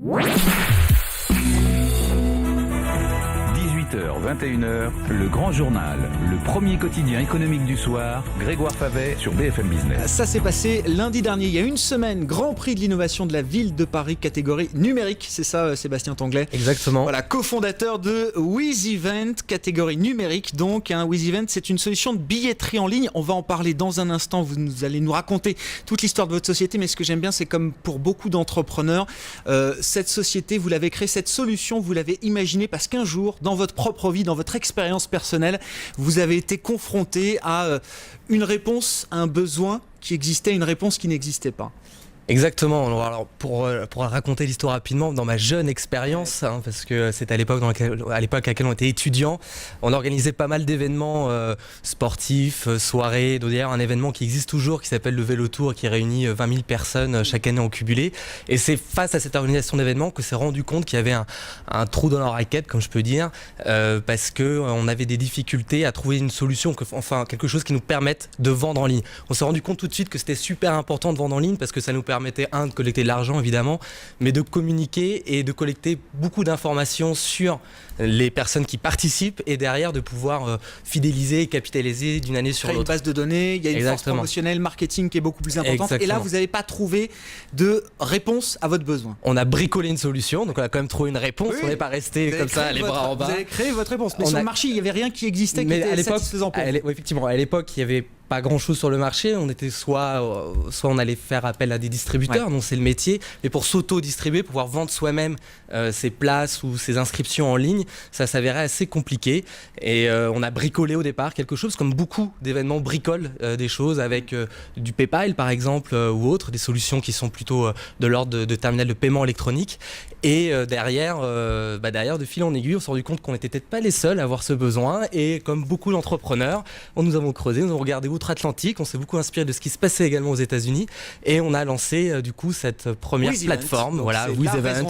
18h-21h, le grand journal, le premier quotidien économique du soir, Grégoire Favet sur BFM Business. Ça s'est passé lundi dernier, il y a une semaine, Grand Prix de l'innovation de la ville de Paris, catégorie numérique, c'est ça Sébastien Tanglais? Exactement. Voilà, cofondateur de WizEvent, catégorie numérique donc. WizEvent, c'est une solution de billetterie en ligne, on va en parler dans un instant, vous allez nous raconter toute l'histoire de votre société, mais ce que j'aime bien, c'est comme pour beaucoup d'entrepreneurs, cette société, vous l'avez créée, cette solution, vous l'avez imaginée parce qu'un jour, dans votre propre vie, dans votre expérience personnelle, vous avez été confronté à une réponse à un besoin qui existait, une réponse qui n'existait pas. Exactement. Alors pour raconter l'histoire rapidement, dans ma jeune expérience, parce que c'était à l'époque à laquelle on était étudiant, on organisait pas mal d'événements sportifs, soirées. D'ailleurs, un événement qui existe toujours, qui s'appelle le Vélo Tour, qui réunit 20 000 personnes chaque année en cumulé. Et c'est face à cette organisation d'événements que s'est rendu compte qu'il y avait un trou dans la raquette, comme je peux dire, parce que on avait des difficultés à trouver une solution, enfin quelque chose qui nous permette de vendre en ligne. On s'est rendu compte tout de suite que c'était super important de vendre en ligne parce que ça nous permettait de collecter de l'argent évidemment, mais de communiquer et de collecter beaucoup d'informations sur les personnes qui participent et derrière de pouvoir fidéliser et capitaliser d'une année sur l'autre. Il y a une base de données, il y a une force promotionnelle, marketing qui est beaucoup plus importante. Exactement. Et là, vous n'avez pas trouvé de réponse à votre besoin. On a bricolé une solution, donc on a quand même trouvé une réponse. Oui, on n'est pas resté comme ça, les bras en bas. Vous avez créé votre réponse, mais sur le marché, il n'y avait rien qui existait qui était satisfaisant pour vous. Effectivement, à l'époque, il y avait pas grand chose sur le marché, on était soit on allait faire appel à des distributeurs, dont c'est le métier, mais pour s'auto-distribuer, pouvoir vendre soi-même ses places ou ses inscriptions en ligne, ça s'avérait assez compliqué et on a bricolé au départ quelque chose, comme beaucoup d'événements bricolent des choses avec du PayPal par exemple ou autres, des solutions qui sont plutôt de l'ordre de terminal de paiement électronique et derrière de fil en aiguille, on s'est rendu compte qu'on n'était peut-être pas les seuls à avoir ce besoin et comme beaucoup d'entrepreneurs, nous avons creusé, nous avons regardé outre-Atlantique, on s'est beaucoup inspiré de ce qui se passait également aux États-Unis et on a lancé du coup cette première plateforme, WizEvent.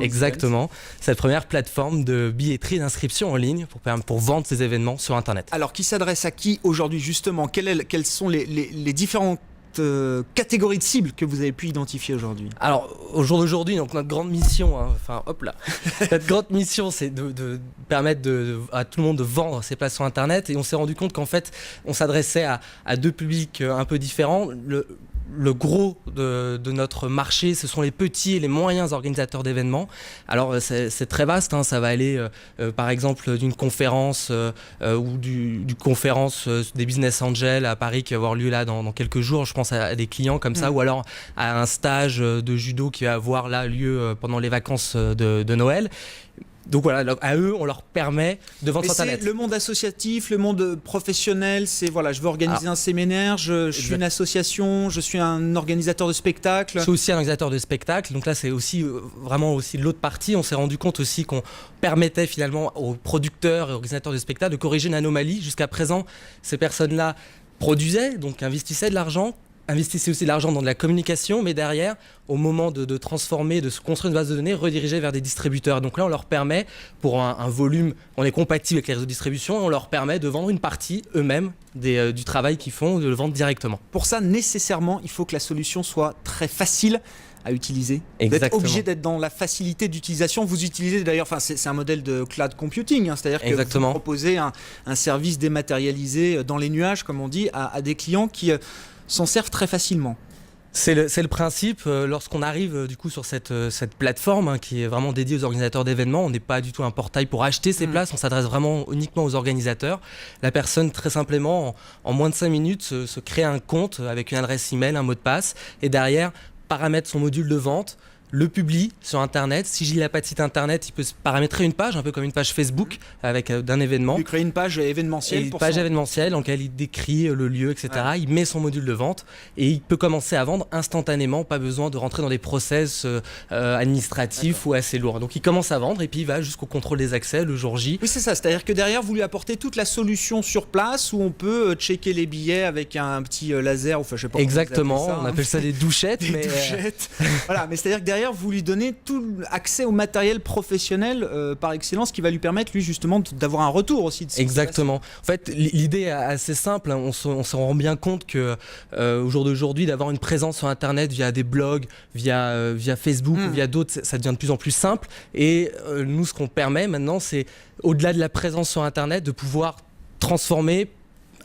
Exactement, cette première plateforme de billetterie et d'inscription en ligne pour vendre ces événements sur Internet. Alors qui s'adresse à qui aujourd'hui justement? Quelles sont les différentes catégories de cibles que vous avez pu identifier aujourd'hui? Alors au jour d'aujourd'hui, donc notre grande mission, notre grande mission, c'est de permettre à tout le monde de vendre ses places sur Internet. Et on s'est rendu compte qu'en fait, on s'adressait à deux publics un peu différents. Le gros de notre marché, ce sont les petits et les moyens organisateurs d'événements. Alors c'est très vaste, ça va aller par exemple d'une conférence ou du conférence des business angels à Paris qui va avoir lieu là dans quelques jours, je pense à des clients comme ça, ou alors à un stage de judo qui va avoir là lieu pendant les vacances de Noël. Donc voilà, à eux, on leur permet de vendre sur Internet. C'est le monde associatif, le monde professionnel, c'est voilà, je veux organiser un séminaire, je suis une association, je suis un organisateur de spectacle. Je suis aussi un organisateur de spectacle, donc là c'est aussi vraiment aussi l'autre partie. On s'est rendu compte aussi qu'on permettait finalement aux producteurs et organisateurs de spectacles de corriger une anomalie. Jusqu'à présent, ces personnes-là produisaient, donc investissaient de l'argent, investissaient aussi de l'argent dans de la communication, mais derrière, au moment de transformer, de se construire une base de données, rediriger vers des distributeurs. Donc là, on leur permet, pour un volume, on est compatible avec les réseaux de distribution, et on leur permet de vendre une partie eux-mêmes du travail qu'ils font, de le vendre directement. Pour ça, nécessairement, il faut que la solution soit très facile à utiliser. Exactement. Vous êtes obligé d'être dans la facilité d'utilisation. Vous utilisez d'ailleurs, c'est un modèle de cloud computing, c'est-à-dire que vous proposez un service dématérialisé dans les nuages, comme on dit, à des clients qui s'en servent très facilement. C'est le principe. Lorsqu'on arrive du coup sur cette plateforme qui est vraiment dédiée aux organisateurs d'événements, on n'est pas du tout un portail pour acheter ces places, on s'adresse vraiment uniquement aux organisateurs. La personne très simplement en moins de 5 minutes se crée un compte avec une adresse email, un mot de passe et derrière paramètre son module de vente, le publie sur Internet. Si il n'a pas de site Internet, il peut se paramétrer une page, un peu comme une page Facebook avec d'un événement. Il crée une page événementielle. Une page événementielle dans laquelle il décrit le lieu, etc. Ouais. Il met son module de vente et il peut commencer à vendre instantanément, pas besoin de rentrer dans des process administratifs ou assez lourds. Donc il commence à vendre et puis il va jusqu'au contrôle des accès le jour J. Oui, c'est ça. C'est-à-dire que derrière, vous lui apportez toute la solution sur place où on peut checker les billets avec un petit laser. Enfin, je sais pas. Exactement. On appelle ça des douchettes. Douchettes. Voilà. Mais c'est-à-dire que derrière, vous lui donnez tout accès au matériel professionnel par excellence qui va lui permettre, lui, justement, d'avoir un retour aussi. Exactement. En fait, l'idée est assez simple. Hein. On s'en rend bien compte que au jour d'aujourd'hui, d'avoir une présence sur Internet via des blogs, via Facebook ou via d'autres, ça devient de plus en plus simple. Et nous, ce qu'on permet maintenant, c'est, au-delà de la présence sur Internet, de pouvoir transformer,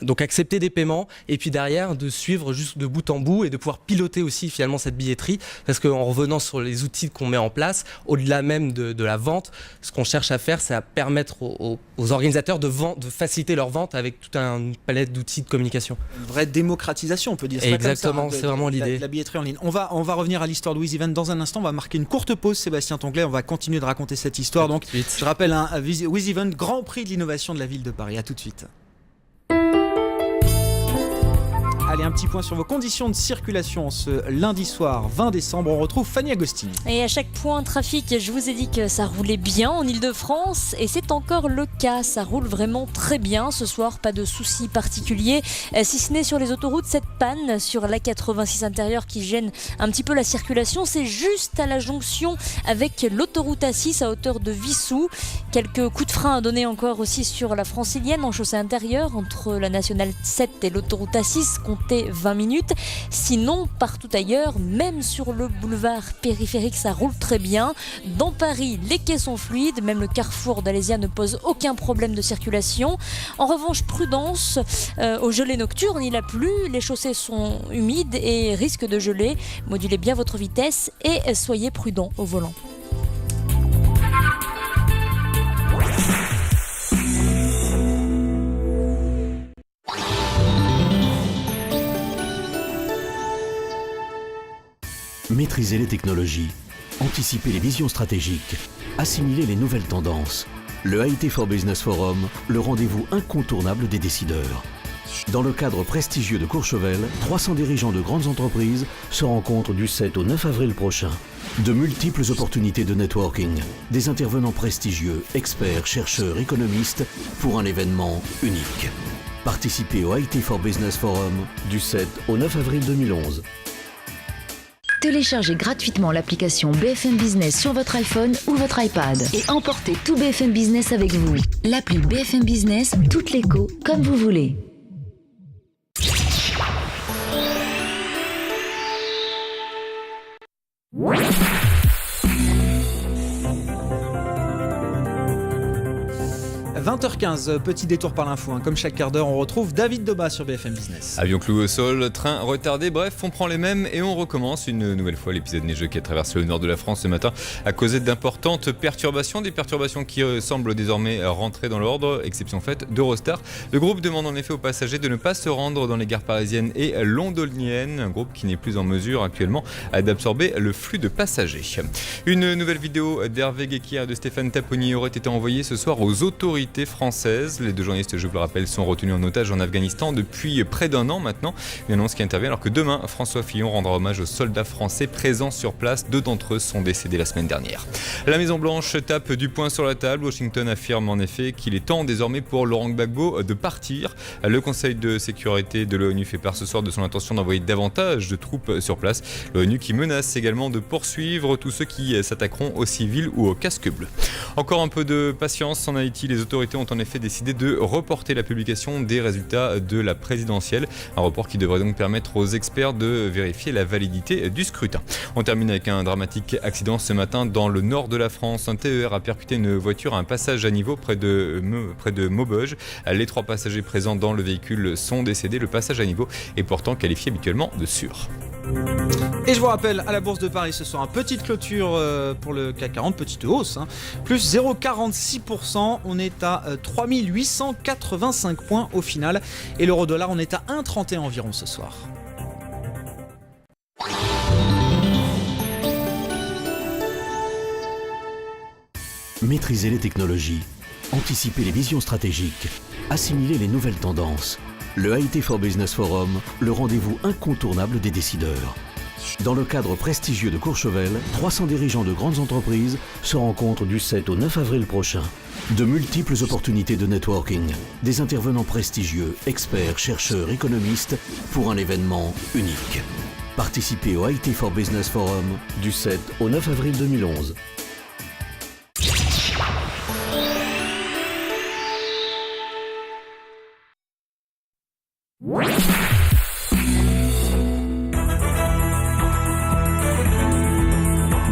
donc accepter des paiements, et puis derrière de suivre juste de bout en bout et de pouvoir piloter aussi finalement cette billetterie, parce qu'en revenant sur les outils qu'on met en place, au-delà même de la vente, ce qu'on cherche à faire, c'est à permettre aux organisateurs de faciliter leur vente avec toute une palette d'outils de communication. Une vraie démocratisation, on peut dire ça. Exactement, comme ça, c'est vraiment l'idée. La billetterie en ligne. On va revenir à l'histoire de WizEvent dans un instant. On va marquer une courte pause, Sébastien Tonglet. On va continuer de raconter cette histoire. Donc, je rappelle, WizEvent, Grand Prix de l'innovation de la ville de Paris. À tout de suite. Allez, un petit point sur vos conditions de circulation ce lundi soir 20 décembre. On retrouve Fanny Agostini. Et à chaque point trafic, je vous ai dit que ça roulait bien en Ile-de-France et c'est encore le cas. Ça roule vraiment très bien ce soir, pas de soucis particuliers. Si ce n'est sur les autoroutes, cette panne sur l'A86 intérieure qui gêne un petit peu la circulation, c'est juste à la jonction avec l'autoroute A6 à hauteur de Vissou. Quelques coups de frein à donner encore aussi sur la francilienne en chaussée intérieure entre la nationale 7 et l'autoroute A6. 20 minutes. Sinon, partout ailleurs, même sur le boulevard périphérique, ça roule très bien. Dans Paris, les quais sont fluides, même le carrefour d'Alésia ne pose aucun problème de circulation. En revanche, prudence aux gelées nocturnes, il a plu, les chaussées sont humides et risquent de geler. Modulez bien votre vitesse et soyez prudent au volant. Maîtriser les technologies, anticiper les visions stratégiques, assimiler les nouvelles tendances. Le IT for Business Forum, le rendez-vous incontournable des décideurs. Dans le cadre prestigieux de Courchevel, 300 dirigeants de grandes entreprises se rencontrent du 7 au 9 avril prochain. De multiples opportunités de networking, des intervenants prestigieux, experts, chercheurs, économistes, pour un événement unique. Participez au IT for Business Forum du 7 au 9 avril 2011. Téléchargez gratuitement l'application BFM Business sur votre iPhone ou votre iPad et emportez tout BFM Business avec vous. L'appli BFM Business, toute l'écho, comme vous voulez. – 20h15, petit détour par l'info. Comme chaque quart d'heure, on retrouve David Debat sur BFM Business. Avion cloué au sol, train retardé, bref, on prend les mêmes et on recommence une nouvelle fois l'épisode neigeux qui a traversé le nord de la France ce matin a causé d'importantes perturbations, des perturbations qui semblent désormais rentrer dans l'ordre, exception faite d'Eurostar. Le groupe demande en effet aux passagers de ne pas se rendre dans les gares parisiennes et londoniennes, un groupe qui n'est plus en mesure actuellement d'absorber le flux de passagers. Une nouvelle vidéo d'Hervé Guéquière et de Stéphane Taponi aurait été envoyée ce soir aux autorités françaises. Les deux journalistes, je vous le rappelle, sont retenus en otage en Afghanistan depuis près d'un an maintenant. Une annonce qui intervient alors que demain, François Fillon rendra hommage aux soldats français présents sur place. 2 d'entre eux sont décédés la semaine dernière. La Maison-Blanche tape du poing sur la table. Washington affirme en effet qu'il est temps désormais pour Laurent Gbagbo de partir. Le Conseil de sécurité de l'ONU fait part ce soir de son intention d'envoyer davantage de troupes sur place. L'ONU qui menace également de poursuivre tous ceux qui s'attaqueront aux civils ou aux casques bleus. Encore un peu de patience en Haïti. Les autorités ont en effet décidé de reporter la publication des résultats de la présidentielle. Un report qui devrait donc permettre aux experts de vérifier la validité du scrutin. On termine avec un dramatique accident ce matin dans le nord de la France. Un TER a percuté une voiture à un passage à niveau près de Maubeuge. Les 3 passagers présents dans le véhicule sont décédés. Le passage à niveau est pourtant qualifié habituellement de sûr. Et je vous rappelle, à la Bourse de Paris ce soir, une petite clôture pour le CAC 40, petite hausse, plus 0,46%, on est à 3885 points au final, et l'euro-dollar, on est à 1,31 environ ce soir. Maîtriser les technologies, anticiper les visions stratégiques, assimiler les nouvelles tendances. Le IT for Business Forum, le rendez-vous incontournable des décideurs. Dans le cadre prestigieux de Courchevel, 300 dirigeants de grandes entreprises se rencontrent du 7 au 9 avril prochain. De multiples opportunités de networking, des intervenants prestigieux, experts, chercheurs, économistes, pour un événement unique. Participez au IT for Business Forum du 7 au 9 avril 2011.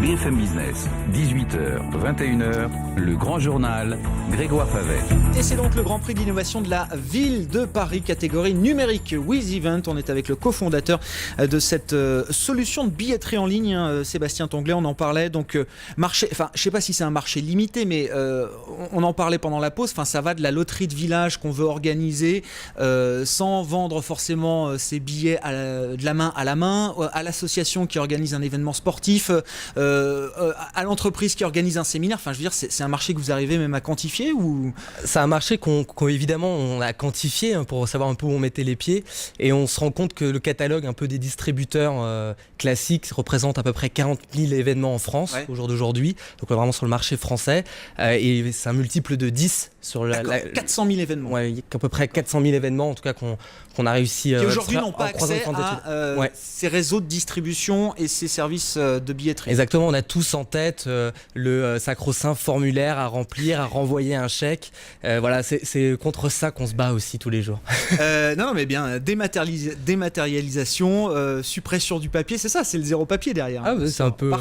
BFM Business, 18h, 21h, le grand journal, Grégoire Favet. Et c'est donc le Grand Prix d'innovation de la ville de Paris, catégorie numérique WizEvent. On est avec le cofondateur de cette solution de billetterie en ligne, Sébastien Tonglet, on en parlait. Donc, marché, enfin, je ne sais pas si c'est un marché limité, mais on en parlait pendant la pause. Enfin, ça va de la loterie de village qu'on veut organiser sans vendre forcément ses billets de la main à la main, à l'association qui organise un événement sportif, à l'entreprise qui organise un séminaire. Enfin, je veux dire, c'est un marché que vous arrivez même à quantifier ou... C'est un marché qu'évidemment on a quantifié pour savoir un peu où on mettait les pieds, et on se rend compte que le catalogue un peu des distributeurs classiques représente à peu près 40 000 événements en France au jour d'aujourd'hui, donc vraiment sur le marché français, et c'est un multiple de 10 sur 400 000 événements. Ouais, il y a à peu près 400 000 événements en tout cas qu'on a réussi qui aujourd'hui n'ont pas accès à ces réseaux de distribution et ces services de billetterie. Exactement, on a tous en tête le sacro-saint formulaire à remplir, à renvoyer un chèque. Voilà, c'est contre ça qu'on se bat aussi tous les jours. Non, mais bien, dématérialisation, suppression du papier, c'est ça, c'est le zéro papier derrière. Ah, c'est un peu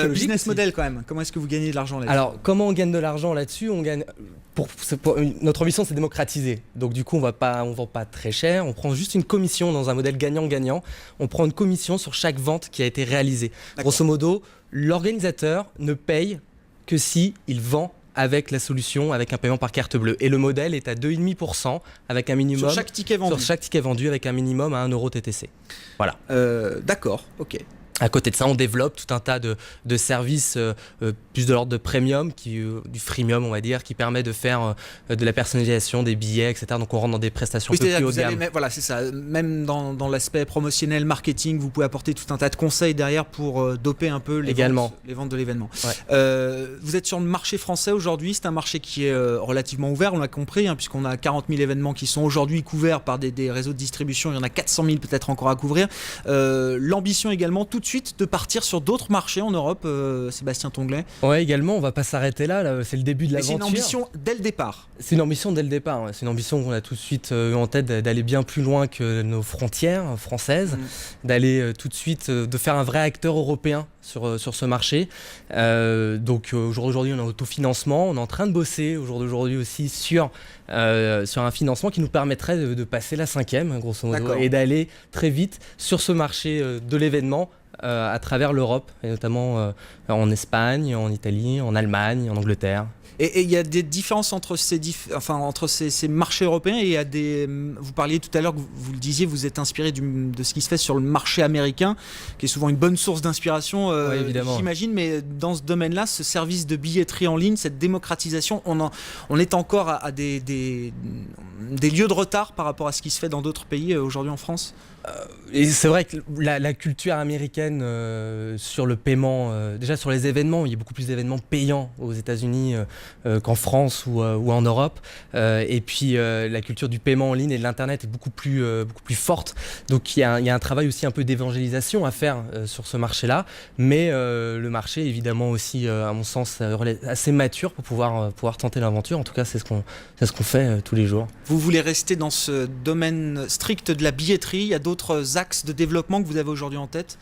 business aussi. model quand même. Comment est-ce que vous gagnez de l'argent là-dessus? Alors, comment on gagne de l'argent là-dessus? On gagne. Notre ambition, c'est démocratiser. Donc, du coup, on vend pas très cher. On prend juste une commission dans un modèle gagnant-gagnant. On prend une commission sur chaque vente qui a été réalisée. Grosso modo, l'organisateur ne paye que si il vend avec la solution, avec un paiement par carte bleue. Et le modèle est à 2,5% avec un minimum. Sur chaque ticket vendu. Sur chaque ticket vendu avec un minimum à 1 euro TTC. Voilà. D'accord, ok. À côté de ça, on développe tout un tas de services plus de l'ordre de premium, du freemium on va dire, qui permet de faire de la personnalisation des billets, etc. Donc on rentre dans des prestations un peu plus haut de gamme. Voilà, c'est ça. Même dans l'aspect promotionnel, marketing, vous pouvez apporter tout un tas de conseils derrière pour doper un peu les ventes de l'événement. Ouais. Vous êtes sur le marché français aujourd'hui. C'est un marché qui est relativement ouvert, on l'a compris, puisqu'on a 40 000 événements qui sont aujourd'hui couverts par des réseaux de distribution. Il y en a 400 000 peut-être encore à couvrir. L'ambition également, tout de suite, de partir sur d'autres marchés en Europe, Sébastien Tonglet. Ouais, également, on va pas s'arrêter là, c'est le début de l'aventure. C'est une ambition dès le départ. C'est une ambition dès le départ, ouais. C'est une ambition qu'on a tout de suite eu en tête, d'aller bien plus loin que nos frontières françaises, d'aller tout de suite, de faire un vrai acteur européen sur ce marché. Donc aujourd'hui, on est en autofinancement, on est en train de bosser au jour d'aujourd'hui aussi sur un financement qui nous permettrait de passer la 5e, grosso modo, et d'aller très vite sur ce marché de l'événement à travers l'Europe, et notamment en Espagne, en Italie, en Allemagne, en Angleterre. Et il y a des différences entre ces marchés européens, et il y a vous parliez tout à l'heure, vous le disiez, vous êtes inspiré de ce qui se fait sur le marché américain, qui est souvent une bonne source d'inspiration, j'imagine, mais dans ce domaine-là, ce service de billetterie en ligne, cette démocratisation, on est encore à des lieux de retard par rapport à ce qui se fait dans d'autres pays aujourd'hui en France. Et c'est vrai que la culture américaine sur le paiement, déjà sur les événements, il y a beaucoup plus d'événements payants aux États-Unis qu'en France ou en Europe. Et puis la culture du paiement en ligne et de l'internet est beaucoup plus forte. Donc il y a un travail aussi un peu d'évangélisation à faire sur ce marché-là. Mais le marché est évidemment aussi, à mon sens, assez mature pour pouvoir tenter l'aventure. En tout cas, c'est ce qu'on fait tous les jours. Vous voulez rester dans ce domaine strict de la billetterie? Il y a d'autres axes de développement que vous avez aujourd'hui en tête?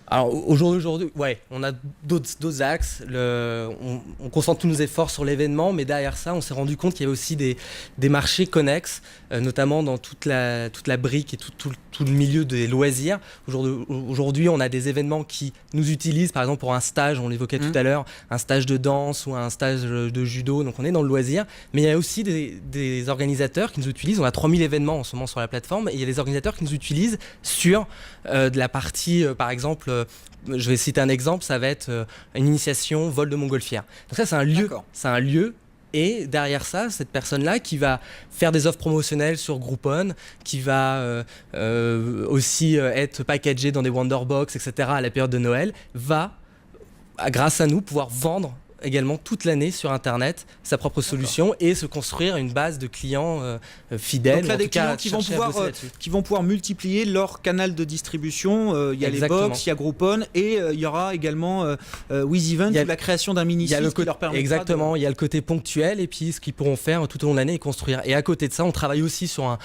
Alors aujourd'hui, ouais, on a d'autres axes. On concentre tous nos efforts sur l'événement, mais derrière ça, on s'est rendu compte qu'il y avait aussi des marchés connexes, notamment dans toute la brique et tout le milieu des loisirs. Aujourd'hui, on a des événements qui nous utilisent, par exemple pour un stage, on l'évoquait tout à l'heure, un stage de danse ou un stage de judo. Donc on est dans le loisir, mais il y a aussi des organisateurs qui nous utilisent. On a 3000 événements en ce moment sur la plateforme, et il y a des organisateurs qui nous utilisent sur de la partie, par exemple. Je vais citer un exemple, ça va être une initiation vol de montgolfière. Donc ça, c'est un lieu, et derrière ça, cette personne-là qui va faire des offres promotionnelles sur Groupon, qui va aussi être packagée dans des Wonderbox, etc. à la période de Noël, va, grâce à nous, pouvoir vendre également toute l'année sur Internet sa propre solution et se construire une base de clients fidèles. Donc là, en des tout cas, clients qui vont, chercher à bosser là-dessus. qui vont pouvoir multiplier leur canal de distribution. Il y a Exactement. les box, il y a Groupon et il y aura également WizEvent, Il y a- la création d'un mini-site qui leur permettra Exactement, il y a le côté ponctuel et puis ce qu'ils pourront faire tout au long de l'année et construire. Et à côté de ça, on travaille aussi sur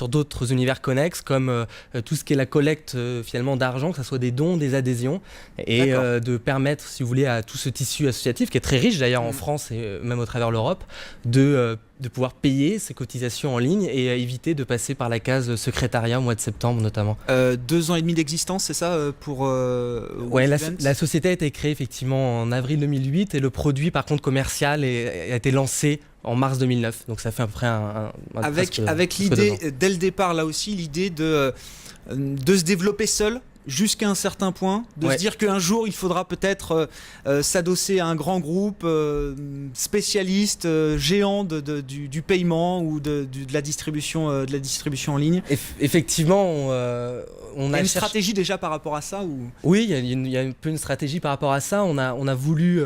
d'autres univers connexes comme tout ce qui est la collecte finalement d'argent, que ce soit des dons, des adhésions, et de permettre, si vous voulez, à tout ce tissu associatif qui est très riche d'ailleurs en France et même au travers l'Europe, de pouvoir payer ses cotisations en ligne et éviter de passer par la case secrétariat au mois de septembre notamment. 2 ans et demi d'existence, c'est ça pour Ouais, WizEvent la société a été créée effectivement en avril 2008 et le produit par contre commercial a été lancé en mars 2009. Donc ça fait à peu près avec presque l'idée, 2 ans. dès le départ là aussi, l'idée de se développer seul jusqu'à un certain point, de se dire qu'un jour il faudra peut-être s'adosser à un grand groupe spécialiste, géant du paiement ou de la distribution en ligne. Effectivement, on Il y a a une cherché- stratégie déjà par rapport à ça ou... Oui, il y a un peu une stratégie par rapport à ça. On a voulu,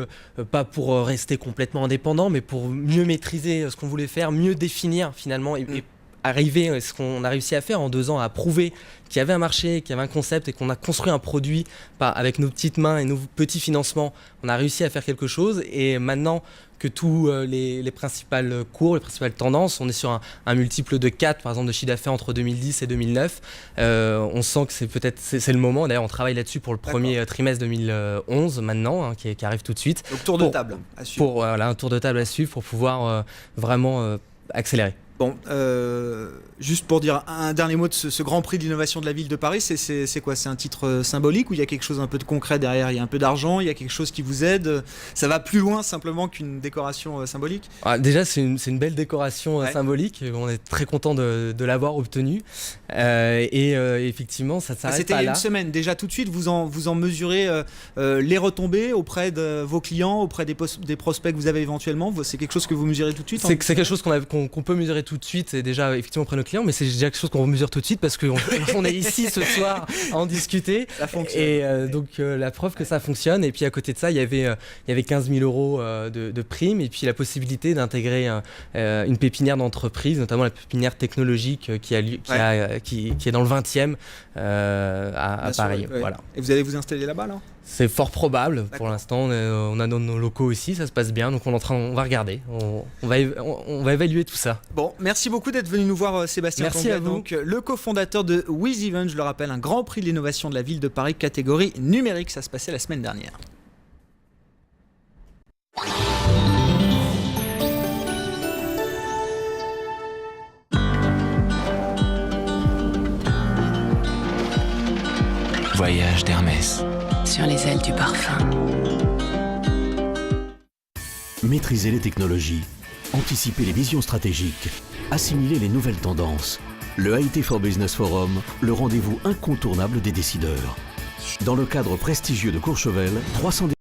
pas pour rester complètement indépendant, mais pour mieux maîtriser ce qu'on voulait faire, mieux définir finalement et arriver, ce qu'on a réussi à faire en 2 ans, à prouver qu'il y avait un marché, qu'il y avait un concept et qu'on a construit un produit avec nos petites mains et nos petits financements. On a réussi à faire quelque chose et maintenant que tous les principales cours, les principales tendances, on est sur un multiple de 4 par exemple de chiffre d'affaires entre 2010 et 2009. On sent que c'est le moment. D'ailleurs, on travaille là-dessus pour le premier trimestre 2011 maintenant, qui arrive tout de suite. Donc tour de table à suivre. Un tour de table à suivre pour pouvoir vraiment accélérer. Bon, juste pour dire un dernier mot de ce Grand Prix de l'innovation de la ville de Paris, c'est quoi? C'est un titre symbolique ou il y a quelque chose un peu de concret derrière? Il y a un peu d'argent, il y a quelque chose qui vous aide? Ça va plus loin simplement qu'une décoration symbolique? Déjà, c'est une belle décoration symbolique. On est très content de l'avoir obtenue. Effectivement, ça s'arrête C'était pas il y a là. une semaine. Déjà tout de suite, vous en mesurez les retombées auprès de vos clients, auprès des prospects que vous avez éventuellement. C'est quelque chose que vous mesurez tout de suite? C'est quelque chose qu'on peut mesurer tout de suite, et déjà effectivement auprès de nos clients, mais c'est déjà quelque chose qu'on mesure tout de suite parce qu'on est ici ce soir à en discuter. Ça fonctionne. Et donc la preuve que ça fonctionne. Et puis à côté de ça, il y avait 15 000 euros de primes et puis la possibilité d'intégrer une pépinière d'entreprise, notamment la pépinière technologique qui est dans le 20e à Paris. Ouais. Voilà. Et vous allez vous installer là-bas là? C'est fort probable. Pour l'instant, on a nos locaux aussi, ça se passe bien, donc on va regarder, on va évaluer tout ça. Bon, merci beaucoup d'être venu nous voir, Sébastien. Merci Cambet, à vous. donc le cofondateur de WizEvent, je le rappelle, un grand prix de l'innovation de la ville de Paris, catégorie numérique. Ça se passait la semaine dernière. Voyage d'Hermès. Sur les ailes du parfum. Maîtriser les technologies, anticiper les visions stratégiques, assimiler les nouvelles tendances. Le IT for Business Forum, le rendez-vous incontournable des décideurs. Dans le cadre prestigieux de Courchevel, 300